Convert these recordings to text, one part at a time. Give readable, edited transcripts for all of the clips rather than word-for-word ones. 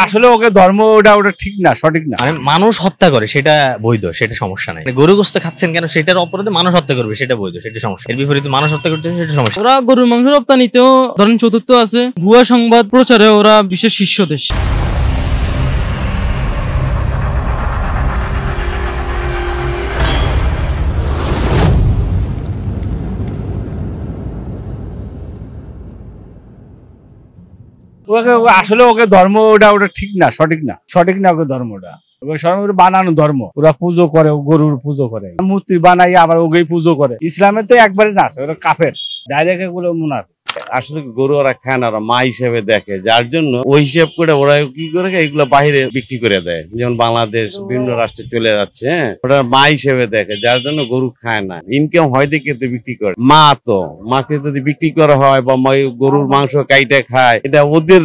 আসলে ওকে ধর্ম ওটা ঠিক না, সঠিক না। মানে মানুষ হত্যা করে সেটা বৈধ, সেটা সমস্যা নাই। গরু গোস্ত খাচ্ছেন কেন সেটার অপরাধে মানুষ হত্যা করবে সেটা বৈধ, সেটা সমস্যা। এর বিপরীতে মানুষ হত্যা করতে সেটা সমস্যা। ওরা গরুর মাংস রপ্তানিতেও ধরেন চতুর্থ আছে, ভুয়া সংবাদ প্রচারে ওরা বিশ্বের শীর্ষ দেশ। আসলে ওকে ধর্ম ওটা ঠিক না, সঠিক না, সঠিক না। ওকে ধর্মটা বানানো ধর্ম, ওরা পুজো করে, গরুর পুজো করে, মূর্তি বানাই আবার ওকেই পুজো করে। ইসলামে তো একবারে না আছে, ওরা কাফের, ডাইরেক্ট এগুলো মুনাফিক। আসলে গরু ওরা খায় না, ওরা মা হিসেবে দেখে, যার জন্য ওই হিসেব করে ওরা কি করে এগুলো বাইরে বিক্রি করে দেয়। যেমন বাংলাদেশ বিভিন্ন রাষ্ট্রে চলে যাচ্ছে, ওরা মা হিসেবে দেখে, যার জন্য গরু খায় না। ইনকাম হয় দেখে তো বিক্রি করে। মাকে যদি বিক্রি করা হয় বা গরুর মাংস কাইটে খায়, এটা ওদের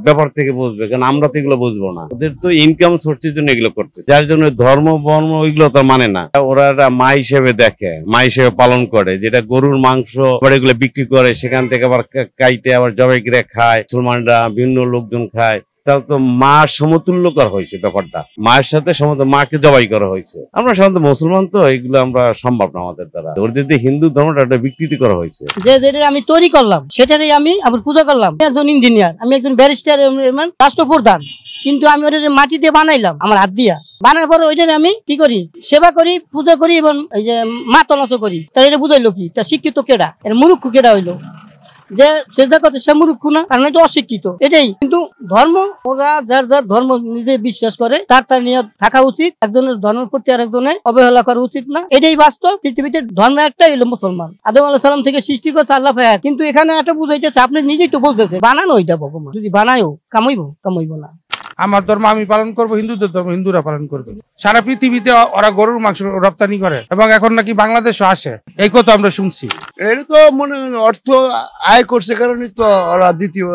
ব্যাপার থেকে বুঝবে, কারণ আমরা তো এগুলো বুঝবো না। ওদের তো ইনকাম সোর্সের জন্য এগুলো করতে, যার জন্য ধর্ম বর্ম ওইগুলো তো মানে না। ওরা মা হিসেবে দেখে, মা হিসেবে পালন করে, যেটা গরুর মাংস এগুলো বিক্রি করে, সেখান থেকে আবার কাইটে আবার জবাই করে খায়, মুসলমানরা বিভিন্ন লোকজন খায়। তাহলে তো মার সমতুল্যকর হয়েছে ব্যাপারটা, মায়ের সাথে মাকে জবাই করা হয়েছে। আমরা সাধারণত মুসলমান, তো এগুলো আমরা সম্ভব না আমাদের দ্বারা। ওদের যে হিন্দু ধর্মটা বিকৃতি করা হয়েছে, যেটা আমি তৈরি করলাম সেটারই আমি আবার পূজা করলাম। একজন ইঞ্জিনিয়ার, আমি একজন ব্যারিস্টার, রাষ্ট্রপ্রধান, কিন্তু আমি ওটা মাটিতে বানাইলাম আমার হাত দিয়া। বানার পরে ওইটারে আমি কি করি, সেবা করি, পূজা করি এবং এই যে মা তনত করি। তার এটা বুঝাইলো কি, তা শিক্ষিত কেডা, এর মূর্খ কেডা হইলো? যে সেজদা করতে সে মূর্খ না, কারণ এটা অশিক্ষিত, এটাই। কিন্তু ধর্ম, ওরা যার যার ধর্ম নিজে বিশ্বাস করে, তার নিয়ে থাকা উচিত। একজনের ধর্মের প্রতি আরেকজনের অবহেলা করা উচিত না, এটাই বাস্তব। পৃথিবীতে ধর্ম একটাই হলো মুসলমান, আদম আলাইহিস সালাম থেকে সৃষ্টি করতে আল্লাহ পাক। কিন্তু এখানে একটা বুঝাইতেছে, আপনি নিজেই তো বলতেছে বানানো ওইটা ভগবান, যদি বানায়ও কামাইবো না। আমার ধর্ম আমি পালন করবো, হিন্দুদের ধর্ম হিন্দুরা পালন করবে। সারা পৃথিবীতে ওরা গরুর মাংস রপ্তানি করে, এবং এখন নাকি বাংলাদেশও আসে, এই কথা আমরা শুনছি। এটা তো মনে অর্থ আয় করছে কারণে তো ওরা দ্বিতীয়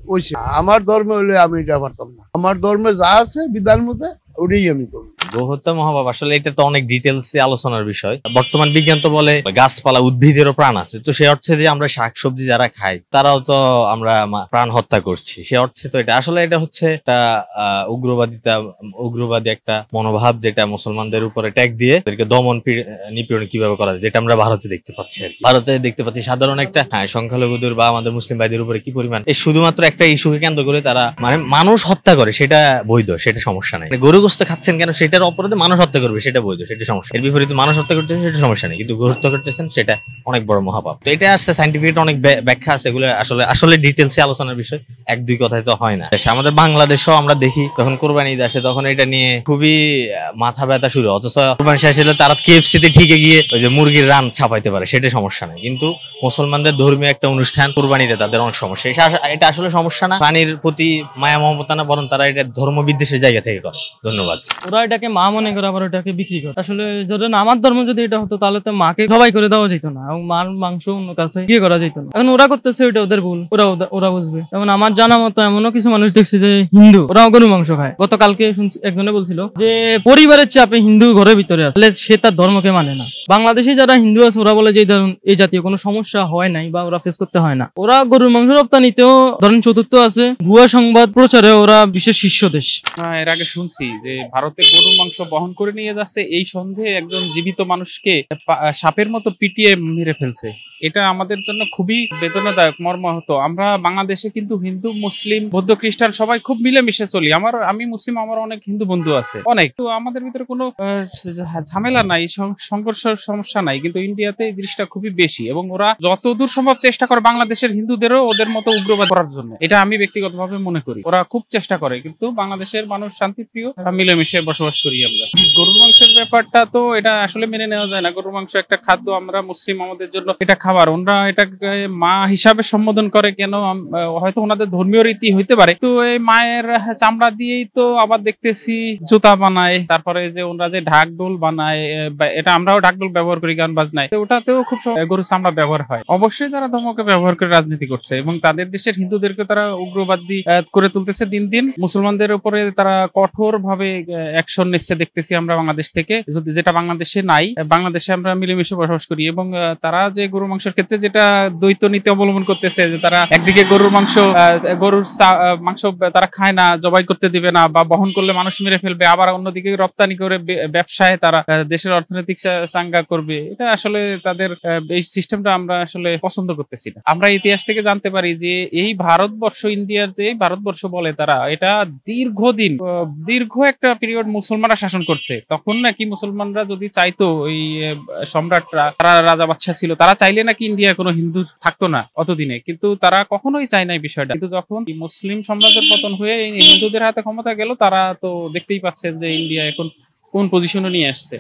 হয়েছে। আমার ধর্মে হলে আমি এটা পারতাম না। আমার ধর্মে যা আছে বিধান মধ্যে ওটাই আমি করবো। গোহত্যা মহাপাপ, আসলে এটা তো অনেক ডিটেলসে আলোচনার বিষয়। বর্তমান বিজ্ঞান তো বলে গাছপালা উদ্ভিদেরও প্রাণ আছে, তো সেই অর্থে যে আমরা শাকসবজি যারা খাই তারাও তো আমরা প্রাণ হত্যা করছি, সে অর্থে তো এটা হচ্ছে একটা উগ্রবাদী একটা মনোভাব, যেটা মুসলমানদের উপরে ট্যাগ দিয়ে তাদেরকে দমন নিপীড়ন কিভাবে করা যায়, যেটা আমরা ভারতে দেখতে পাচ্ছি আর কি। ভারতে দেখতে পাচ্ছি সাধারণ একটা সংখ্যালঘুদের বা আমাদের মুসলিম ভাইদের উপরে কি পরিমাণ এই শুধুমাত্র একটা ইস্যুকে কেন্দ্র করে তারা মানে মানুষ হত্যা করে, সেটা বৈধ, সেটা সমস্যা নাই। গরু গোস্ত খাচ্ছেন কেন সেটার অপরাধে মানুষ হত্যা করবে সেটা বৈধ, সেটা সমস্যা। এর বিপরীতে মানুষ হত্যা করতেছেন সেটা সমস্যা নেই, কিন্তু গরু হত্যা করতেছেন সেটা অনেক বড় মহাপাপ। তো এটা আসছে সাইন্টিফিক অনেক ব্যাখ্যা আছে, এগুলো আসলে ডিটেলসে আলোচনার বিষয়, এক দুই কথায় তো হয় না। আমাদের বাংলাদেশেও আমরা দেখি যখন কোরবানি ঈদ আসে তখন এটা নিয়ে খুবই মাথা ব্যথা শুরু, অথচ কোরবানি শেষ হলে তারা কেএফসিতে ঠিকই গিয়ে ওই যে মুরগির রান ছাপাইতে পারে, সেটা সমস্যা নেই। কিন্তু মুসলমানদের ধর্মীয় একটা অনুষ্ঠান কোরবানিতে তাদের অনেক সমস্যা, এটা আসলে সমস্যা না, প্রাণীর প্রতি মায়া মমতা না, বরং তারা এটা ধর্ম বিদ্বেষের জায়গা থেকে করে। ধন্যবাদ। ওরা এটাকে মা মনে করে, আবার ওটাকে বিক্রি করে। আসলে ধরেন আমার ধর্ম যদি এটা হতো তাহলে তো মাকে সবাই করে দেওয়া যেত না, এবং মার মাংস অন্য কাছে বিয়ে করা যেত না। এখন ওরা করতেছে, ওইটা ওদের ভুল, ওরা বুঝবে। যেমন আমার জানা মতো এমনও কিছু মানুষ দেখছে যে হিন্দু, ওরাও গরু মাংস খায়। গতকালকে শুনছি একজনে বলছিল যে পরিবারের চাপে হিন্দু ঘরের ভিতরে আছে, সে তার ধর্মকে মানে না। বাংলাদেশে যারা হিন্দু আছে ওরা বলে যে ধরুন এই জাতীয় কোনো সমস্যা হয় নাই বা ওরা ফেস করতে হয় না। ওরা গরুর মাংস রপ্তানিতেও ধরেন চতুর্থ আছে, ভুয়া সংবাদ প্রচারে ওরা বিশ্বের শীর্ষ দেশ। এর আগে শুনছি যে ভারতে গরুর মাংস বহন করে নিয়ে যাচ্ছে, এই সন্দেহে একজন জীবিত মানুষকে সাপের মতো পিটিয়ে মেরে ফেলছে। এটা আমাদের জন্য খুবই বেদনাদায়ক, মর্মাহত। আমরা বাংলাদেশে কিন্তু হিন্দু মুসলিম বৌদ্ধ খ্রিস্টান সবাই খুব মিলেমিশে চলি। আমি মুসলিম, আমার অনেক হিন্দু বন্ধু আছে অনেক, তো আমাদের ভিতরে কোনো ঝামেলা নাই, সংঘর্ষের সমস্যা নাই। কিন্তু ইন্ডিয়াতে এই জিনিসটা খুবই বেশি, এবং ওরা যতদূর সম্ভব চেষ্টা করে বাংলাদেশের হিন্দুদেরও ওদের মতো উগ্রবাদ করার জন্য। এটা আমি ব্যক্তিগতভাবে মনে করি, ওরা খুব চেষ্টা করে, কিন্তু বাংলাদেশের মানুষ শান্তিপ্রিয়, মিলেমিশে বসবাস করি আমরা। গরুর মাংসের ব্যাপারটা তো এটা আসলে মেনে নেওয়া যায় না। গরুর মাংস একটা খাদ্য, আমরা মুসলিম, আমাদের জন্য এটা খাবার। ওনারা এটাকে মা হিসাবে সম্বোধন করে কেন, হয়তো ওনাদের ধর্মীয় রীতি হইতে পারে। তো এই মায়ের চামড়া দিয়েই তো আবার দেখতেছি জুতা বানায়, তারপরে যে ওনারা যে ঢাকঢোল বানায়, এটা আমরাও ঢাকঢোল ব্যবহার করি গান বাজনায়, তো ওটাতেও খুব গরুর চামড়া ব্যবহার হয়। অবশ্যই তারা ধর্মকে ব্যবহার করে রাজনীতি করছে, এবং তাদের দেশের হিন্দুদেরকে তারা উগ্রবাদী করে তুলতেছে দিন দিন। মুসলমানদের উপরে তারা কঠোর ভাবে অ্যাকশন নিচ্ছে দেখতেছি আমরা বাংলাদেশ থেকে, যেটা বাংলাদেশে নাই। বাংলাদেশে আমরা মিলেমিশে বসবাস করি, এবং তারা যে গরু মাংস মাংসের ক্ষেত্রে যেটা দ্বৈত নীতি অবলম্বন করতেছে, যে তারা একদিকে গরুর মাংস তারা খায় না, জবাই করতে দিবে না বা বহন করলে মানুষ মেরে ফেলবে, আবার অন্যদিকে রপ্তানি করে ব্যবসায় তারা দেশের অর্থনৈতিক চাঙ্গা করবে। এটা আসলে তাদের এই সিস্টেমটা আমরা আসলে পছন্দ করতেছি না। আমরা ইতিহাস থেকে জানতে পারি যে এই ভারতবর্ষ, ইন্ডিয়ার যে ভারতবর্ষ বলে তারা, এটা দীর্ঘ একটা পিরিয়ড মুসলমানরা শাসন করছে। তখন নাকি মুসলমানরা যদি চাইতো, ওই সম্রাটরা, তারা রাজা বাদশাহ ছিল, তারা চাইলে নাকি ইন্ডিয়া কোনো হিন্দু থাকতো না অতদিনে, কিন্তু তারা কখনোই চায় না এই বিষয়টা। কিন্তু যখন মুসলিম সাম্রাজ্যের পতন হয়ে হিন্দুদের হাতে ক্ষমতা গেল, তারা তো দেখতেই পাচ্ছেন যে ইন্ডিয়া এখন কোন পজিশনে নিয়ে আসছে।